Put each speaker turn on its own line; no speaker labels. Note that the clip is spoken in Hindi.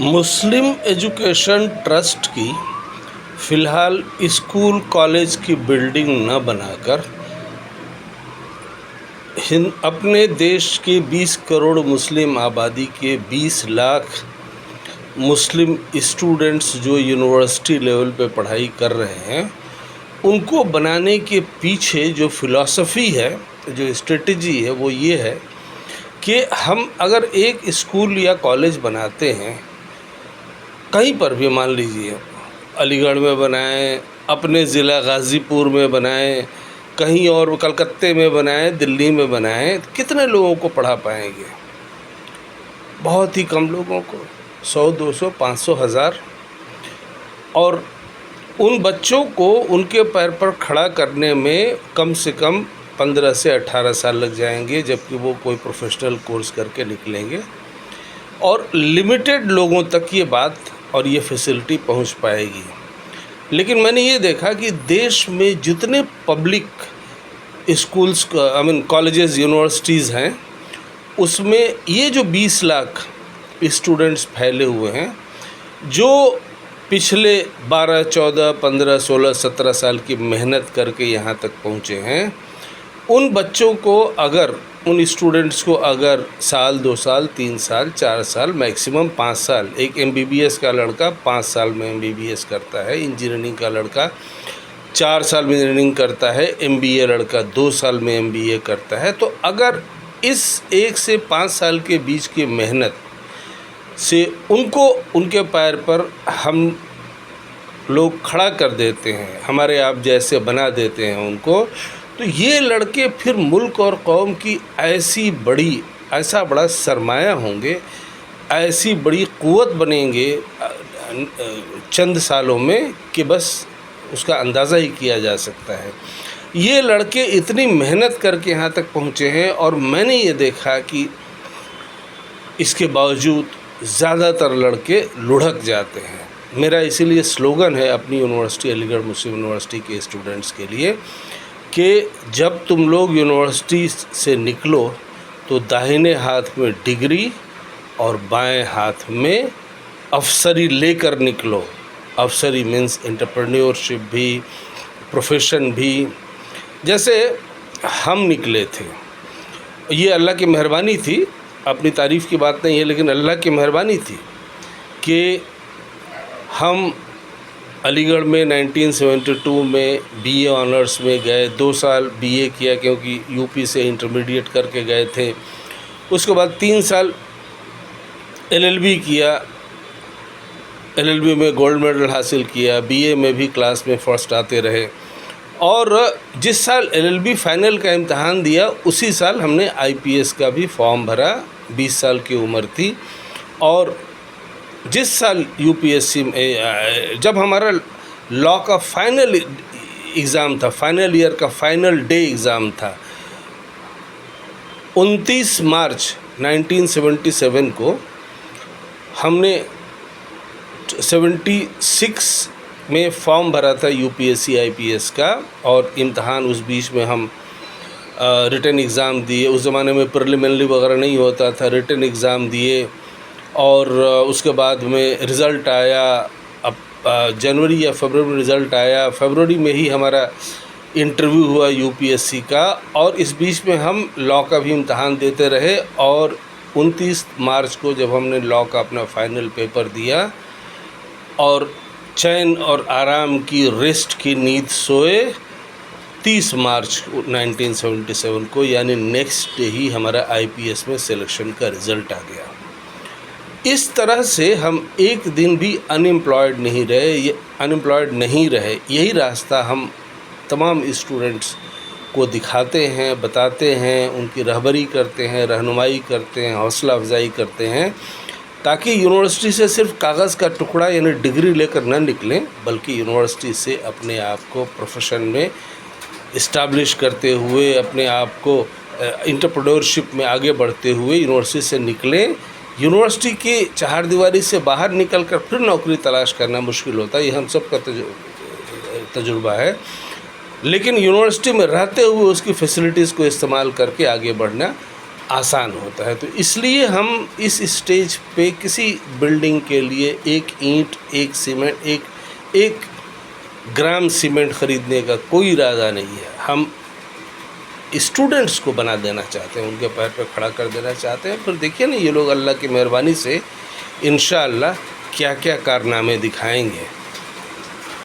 मुस्लिम एजुकेशन ट्रस्ट की फ़िलहाल स्कूल कॉलेज की बिल्डिंग न बनाकर अपने देश के 20 करोड़ मुस्लिम आबादी के 20 लाख मुस्लिम स्टूडेंट्स जो यूनिवर्सिटी लेवल पे पढ़ाई कर रहे हैं, उनको बनाने के पीछे जो फ़िलॉसफ़ी है, जो स्ट्रेटजी है, वो ये है कि हम अगर एक स्कूल या कॉलेज बनाते हैं, कहीं पर भी, मान लीजिए अलीगढ़ में बनाएं, अपने ज़िला गाज़ीपुर में बनाएं, कहीं और कलकत्ते में बनाएं, दिल्ली में बनाएं, कितने लोगों को पढ़ा पाएंगे? बहुत ही कम लोगों को, 100, 200, 500, 1000। और उन बच्चों को उनके पैर पर खड़ा करने में कम से कम 15 से 18 साल लग जाएंगे, जबकि वो कोई प्रोफेशनल कोर्स करके निकलेंगे। और लिमिटेड लोगों तक ये बात और ये फैसिलिटी पहुंच पाएगी। लेकिन मैंने ये देखा कि देश में जितने पब्लिक स्कूल्स, कॉलेजेस, यूनिवर्सिटीज़ हैं, उसमें ये जो 20 लाख स्टूडेंट्स फैले हुए हैं, जो पिछले 12, 14, 15, 16, 17 साल की मेहनत करके यहाँ तक पहुँचे हैं, उन बच्चों को अगर, उन स्टूडेंट्स को अगर साल, 2 साल, 3 साल, 4 साल, मैक्सिमम 5 साल, एक MBBS का लड़का 5 साल में MBBS करता है, इंजीनियरिंग का लड़का 4 साल में इंजीनियरिंग करता है, MBA लड़का 2 साल में MBA करता है। तो अगर इस 1 से 5 साल के बीच की मेहनत से उनको उनके पैर पर हम लोग खड़ा कर देते हैं, हमारे आप जैसे बना देते हैं उनको, तो ये लड़के फिर मुल्क और कौम की ऐसा बड़ा सरमाया होंगे, ऐसी बड़ी क़ुव्वत बनेंगे चंद सालों में कि बस उसका अंदाज़ा ही किया जा सकता है। ये लड़के इतनी मेहनत करके यहाँ तक पहुँचे हैं, और मैंने ये देखा कि इसके बावजूद ज़्यादातर लड़के लुढ़क जाते हैं। मेरा इसीलिए स्लोगन है अपनी यूनिवर्सिटी, अलीगढ़ मुस्लिम यूनिवर्सिटी के स्टूडेंट्स के लिए, कि जब तुम लोग यूनिवर्सिटी से निकलो तो दाहिने हाथ में डिग्री और बाएं हाथ में अफसरी लेकर निकलो। अफसरी मीन्स एंटरप्रेन्योरशिप भी, प्रोफेशन भी। जैसे हम निकले थे, ये अल्लाह की मेहरबानी थी, अपनी तारीफ़ की बात नहीं है, लेकिन अल्लाह की मेहरबानी थी कि हम अलीगढ़ में 1972 में BA ऑनर्स में गए, 2 साल BA किया क्योंकि यूपी से इंटरमीडिएट करके गए थे। उसके बाद 3 साल LLB किया, LLB में गोल्ड मेडल हासिल किया, BA में भी क्लास में फर्स्ट आते रहे। और जिस साल LLB फाइनल का इम्तहान दिया, उसी साल हमने IPS का भी फॉर्म भरा, 20 साल की उम्र थी। और जिस साल UPSC में जब हमारा लॉ का फाइनल एग्ज़ाम था, फाइनल ईयर का फाइनल डे एग्ज़ाम था, 29 मार्च 1977 को हमने 76 में फॉर्म भरा था UPSC IPS का, और इम्तहान उस बीच में हम रिटन एग्ज़ाम दिए। उस ज़माने में प्रिलिमिनरी वगैरह नहीं होता था, रिटन एग्ज़ाम दिए। और उसके बाद में रिज़ल्ट आया, अब जनवरी या फरवरी में रिज़ल्ट आया, फरवरी में ही हमारा इंटरव्यू हुआ UPSC का, और इस बीच में हम लॉ का भी इम्तहान देते रहे। और 29 मार्च को जब हमने लॉ का अपना फाइनल पेपर दिया और चैन और आराम की, रेस्ट की नींद सोए, 30 मार्च 1977 को, यानी नेक्स्ट डे ही हमारा IPS में सिलेक्शन का रिज़ल्ट आ गया। इस तरह से हम एक दिन भी अनएम्प्लॉयड नहीं रहे। यही रास्ता हम तमाम स्टूडेंट्स को दिखाते हैं, बताते हैं, उनकी रहबरी करते हैं, रहनुमाई करते हैं, हौसला अफजाई करते हैं, ताकि यूनिवर्सिटी से सिर्फ कागज़ का टुकड़ा यानी डिग्री लेकर न निकलें, बल्कि यूनिवर्सिटी से अपने आप को प्रोफेशन में इस्टाब्लिश करते हुए, अपने आप को एंटरप्रेन्योरशिप में आगे बढ़ते हुए यूनिवर्सिटी से निकलें। यूनिवर्सिटी की चारदीवारी से बाहर निकलकर फिर नौकरी तलाश करना मुश्किल होता है, ये हम सब का तजुर्बा है। लेकिन यूनिवर्सिटी में रहते हुए उसकी फैसिलिटीज़ को इस्तेमाल करके आगे बढ़ना आसान होता है। तो इसलिए हम इस स्टेज पे किसी बिल्डिंग के लिए एक ईंट, एक सीमेंट, एक ग्राम सीमेंट खरीदने का कोई इरादा नहीं है। हम स्टूडेंट्स को बना देना चाहते हैं, उनके पैर पे खड़ा कर देना चाहते हैं। फिर देखिए ना, ये लोग अल्लाह की मेहरबानी से इंशाअल्लाह क्या क्या कारनामे दिखाएंगे।